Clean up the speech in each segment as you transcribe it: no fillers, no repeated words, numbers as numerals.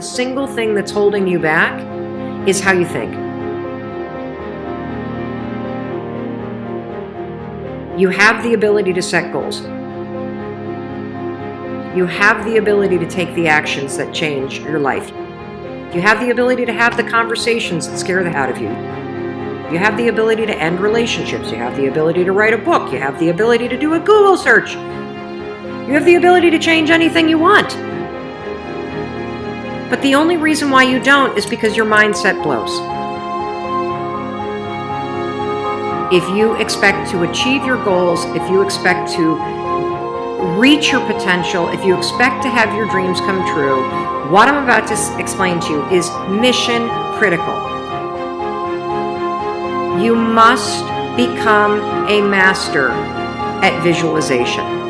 single thing that's holding you back is how you think. You have the ability to set goals. You have the ability to take the actions that change your life. You have the ability to have the conversations that scare the hell out of you. You have the ability to end relationships. You have the ability to write a book. You have the ability to do a Google search. You have the ability to change anything you want. But the only reason why you don't is because your mindset blows. If you expect to achieve your goals, if you expect to reach your potential, if you expect to have your dreams come true, what I'm about to explain to you is mission critical. You must become a master at visualization.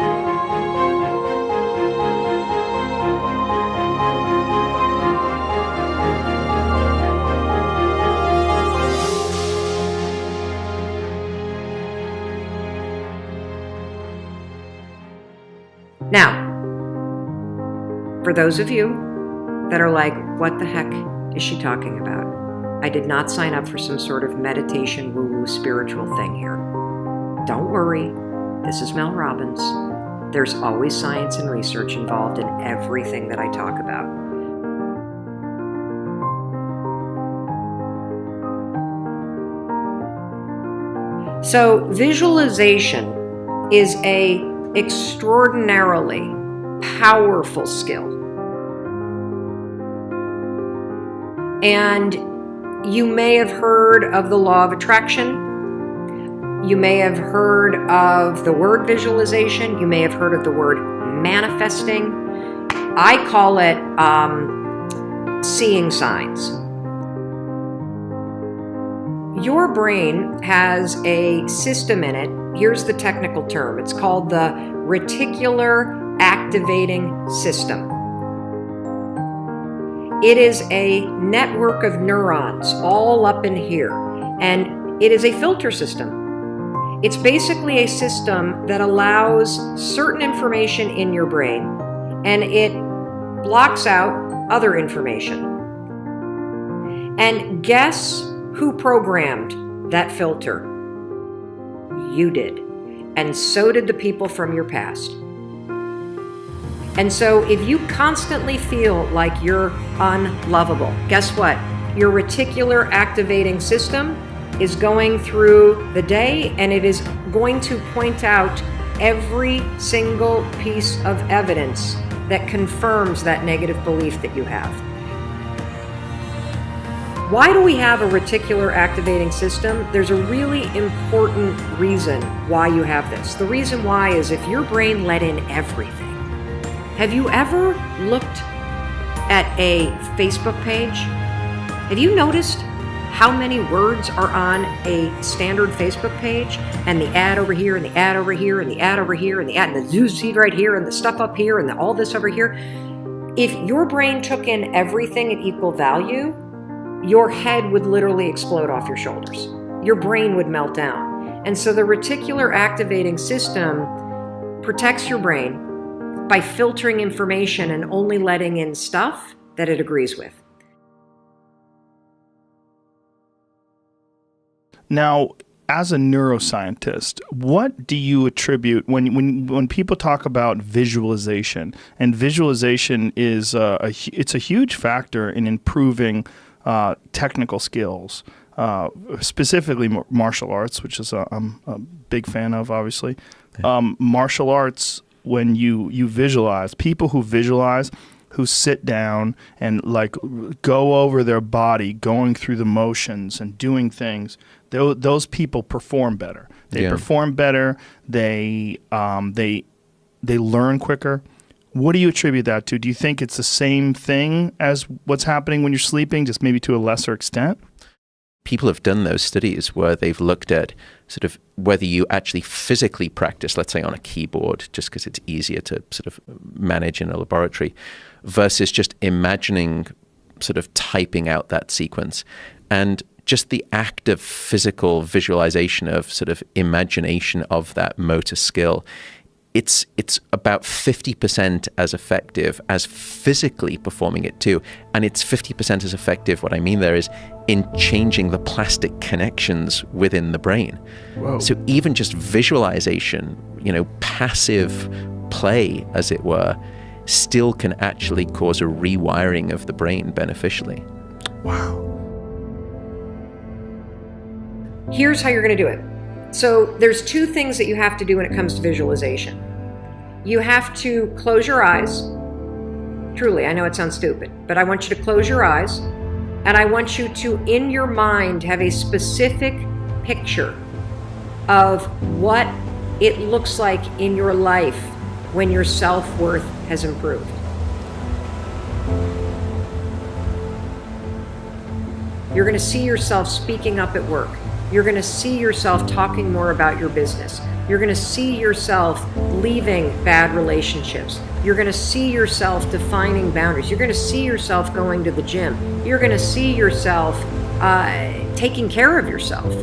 Now, for those of you that are like, what the heck is she talking about? I did not sign up for some sort of meditation, woo-woo, spiritual thing here. Don't worry, this is Mel Robbins. There's always science and research involved in everything that I talk about. So visualization is an extraordinarily powerful skill. And you may have heard of the law of attraction. You may have heard of the word visualization. You may have heard of the word manifesting. I call it seeing signs. Your brain has a system in it. Here's the technical term. It's called the reticular activating system. It is a network of neurons all up in here, and it is a filter system. It's basically a system that allows certain information in your brain, and it blocks out other information. And guess who programmed that filter? You did. And so did the people from your past. And so if you constantly feel like you're unlovable, guess what? Your reticular activating system is going through the day, and it is going to point out every single piece of evidence that confirms that negative belief that you have. Why do we have a reticular activating system? There's a really important reason why you have this. The reason why is if your brain let in everything. Have you ever looked at a Facebook page? Have you noticed how many words are on a standard Facebook page? And the ad over here, and the ad over here, and the ad over here, and the ad, and the news feed right here, and the stuff up here, and all this over here. If your brain took in everything at equal value, your head would literally explode off your shoulders. Your brain would melt down. And so the reticular activating system protects your brain by filtering information and only letting in stuff that it agrees with. Now, as a neuroscientist, what do you attribute when people talk about visualization? And visualization is it's a huge factor in improving technical skills, specifically martial arts, which is I'm a big fan of, obviously. Martial arts, when you visualize, people who visualize, who sit down and like go over their body, going through the motions and doing things, those people perform better. They perform better. They learn quicker. What do you attribute that to? Do you think it's the same thing as what's happening when you're sleeping, just maybe to a lesser extent? People have done those studies where they've looked at sort of whether you actually physically practice, let's say on a keyboard, just because it's easier to sort of manage in a laboratory, versus just imagining sort of typing out that sequence. And just the act of physical visualization of sort of imagination of that motor skill it's about 50% as effective as physically performing it too. And it's 50% as effective, what I mean there is, in changing the plastic connections within the brain. Whoa. So even just visualization, passive play, as it were, still can actually cause a rewiring of the brain beneficially. Wow. Here's how you're going to do it. So there's two things that you have to do when it comes to visualization. You have to close your eyes. Truly, I know it sounds stupid, but I want you to close your eyes, and I want you to, in your mind, have a specific picture of what it looks like in your life when your self-worth has improved. You're going to see yourself speaking up at work. You're going to see yourself talking more about your business. You're going to see yourself leaving bad relationships. You're going to see yourself defining boundaries. You're going to see yourself going to the gym. You're going to see yourself taking care of yourself.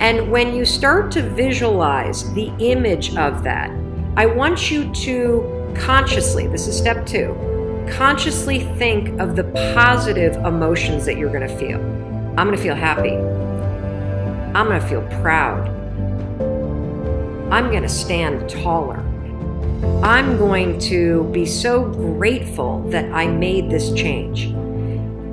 And when you start to visualize the image of that, I want you to consciously, this is step 2, consciously think of the positive emotions that you're going to feel. I'm going to feel happy. I'm going to feel proud. I'm going to stand taller. I'm going to be so grateful that I made this change.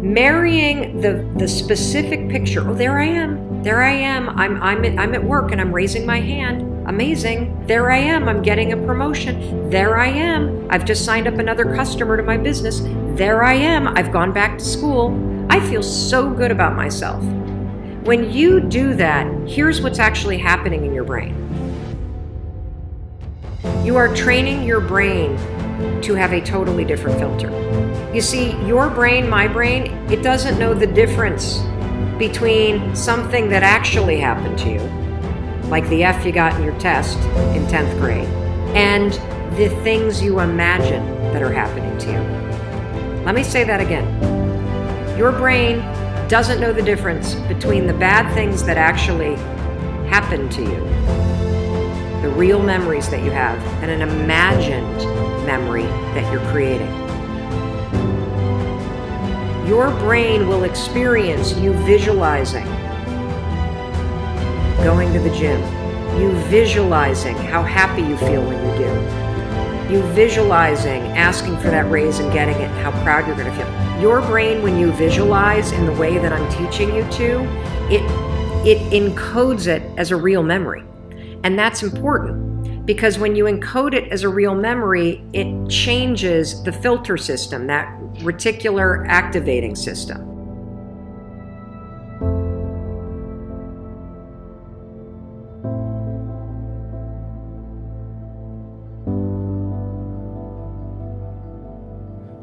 Marrying the specific picture. Oh, there I am. There I am. I'm at work and I'm raising my hand. Amazing. There I am. I'm getting a promotion. There I am. I've just signed up another customer to my business. There I am. I've gone back to school. I feel so good about myself. When you do that, here's what's actually happening in your brain. You are training your brain to have a totally different filter. You see, your brain, my brain, it doesn't know the difference between something that actually happened to you, like the F you got in your test in 10th grade, and the things you imagine that are happening to you. Let me say that again. Your brain doesn't know the difference between the bad things that actually happened to you, the real memories that you have, and an imagined memory that you're creating. Your brain will experience you visualizing going to the gym, you visualizing how happy you feel when you do, you visualizing asking for that raise and getting it, and how proud you're going to feel. Your brain, when you visualize in the way that I'm teaching you to, it encodes it as a real memory. And that's important because when you encode it as a real memory, it changes the filter system, that reticular activating system.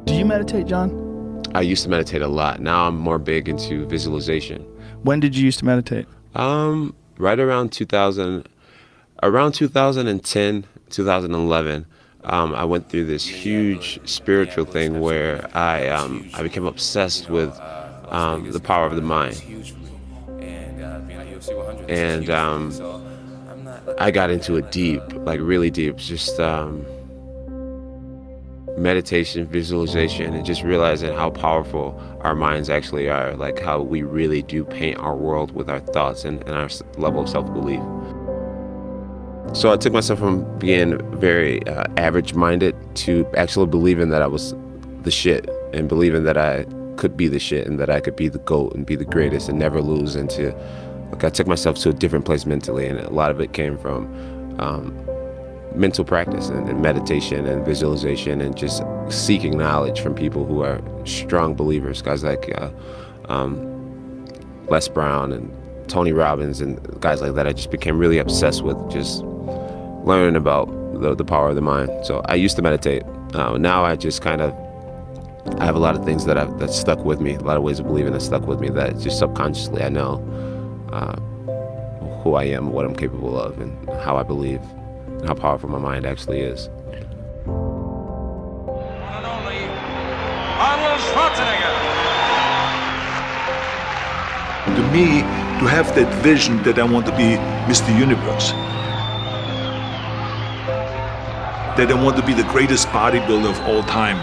Do you meditate, John? I used to meditate a lot. Now I'm more big into visualization. When did you used to meditate? Right around 2010, 2011, I went through this huge spiritual thing where I became obsessed with the power of the mind. And I got into it deep, like really deep, just meditation, visualization, and just realizing how powerful our minds actually are, like how we really do paint our world with our thoughts and our level of self-belief. So I took myself from being very average-minded to actually believing that I was the shit and believing that I could be the shit and that I could be the GOAT and be the greatest and never lose. And I took myself to a different place mentally, and a lot of it came from mental practice and meditation and visualization and just seeking knowledge from people who are strong believers, guys like Les Brown and Tony Robbins and guys like that. I just became really obsessed with just learning about the power of the mind. So I used to meditate. Now I just I have a lot of things that stuck with me, a lot of ways of believing that stuck with me that just subconsciously I know who I am, what I'm capable of, and how I believe, and how powerful my mind actually is. One and only Arnold Schwarzenegger. To me, to have that vision that I want to be Mr. Universe. that I want to be the greatest bodybuilder of all time.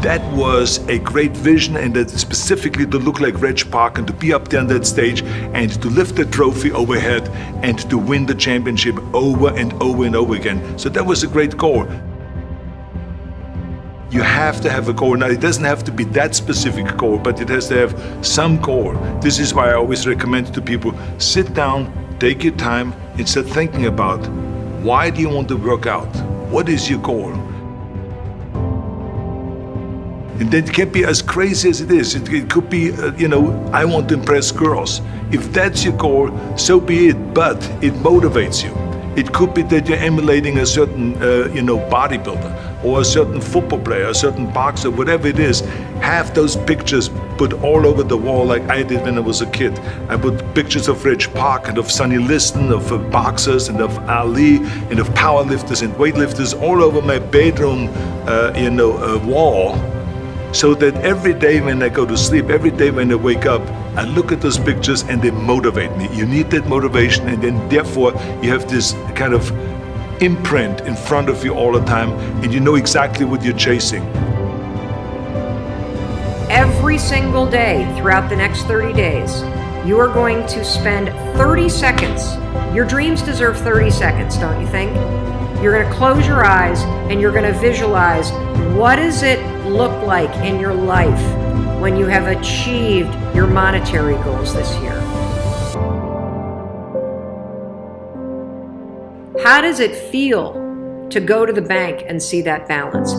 That was a great vision, and that specifically to look like Reg Park and to be up there on that stage and to lift the trophy overhead and to win the championship over and over and over again. So that was a great goal. You have to have a goal. Now, it doesn't have to be that specific goal, but it has to have some goal. This is why I always recommend to people, sit down, take your time, and start thinking about, why do you want to work out? What is your goal? And that can be as crazy as it is. It could be, I want to impress girls. If that's your goal, so be it, but it motivates you. It could be that you're emulating a certain, bodybuilder or a certain football player, a certain boxer, whatever it is. Have those pictures put all over the wall like I did when I was a kid. I put pictures of Reg Park and of Sonny Liston, of boxers and of Ali and of powerlifters and weightlifters all over my bedroom, wall. So that every day when I go to sleep, every day when I wake up, I look at those pictures and they motivate me. You need that motivation, and then therefore you have this kind of imprint in front of you all the time, and you know exactly what you're chasing. Every single day throughout the next 30 days, you are going to spend 30 seconds. Your dreams deserve 30 seconds, don't you think? You're going to close your eyes and you're going to visualize, what does it look like in your life when you have achieved your monetary goals this year? How does it feel to go to the bank and see that balance?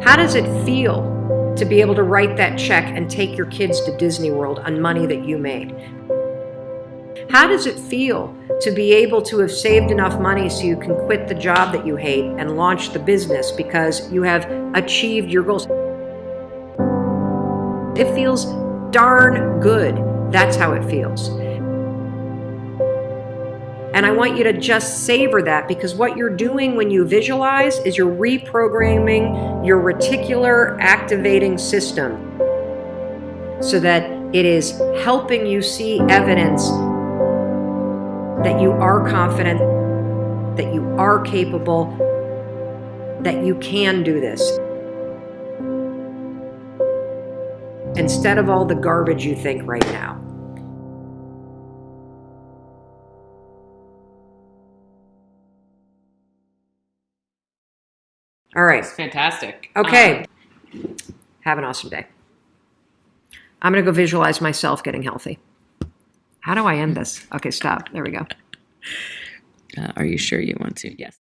How does it feel to be able to write that check and take your kids to Disney World on money that you made? How does it feel to be able to have saved enough money so you can quit the job that you hate and launch the business because you have achieved your goals? It feels darn good. That's how it feels. And I want you to just savor that, because what you're doing when you visualize is you're reprogramming your reticular activating system so that it is helping you see evidence that you are confident, that you are capable, that you can do this. Instead of all the garbage you think right now. All right. That's fantastic. Okay. Have an awesome day. I'm going to go visualize myself getting healthy. How do I end this? Okay, stop. There we go. Are you sure you want to? Yes.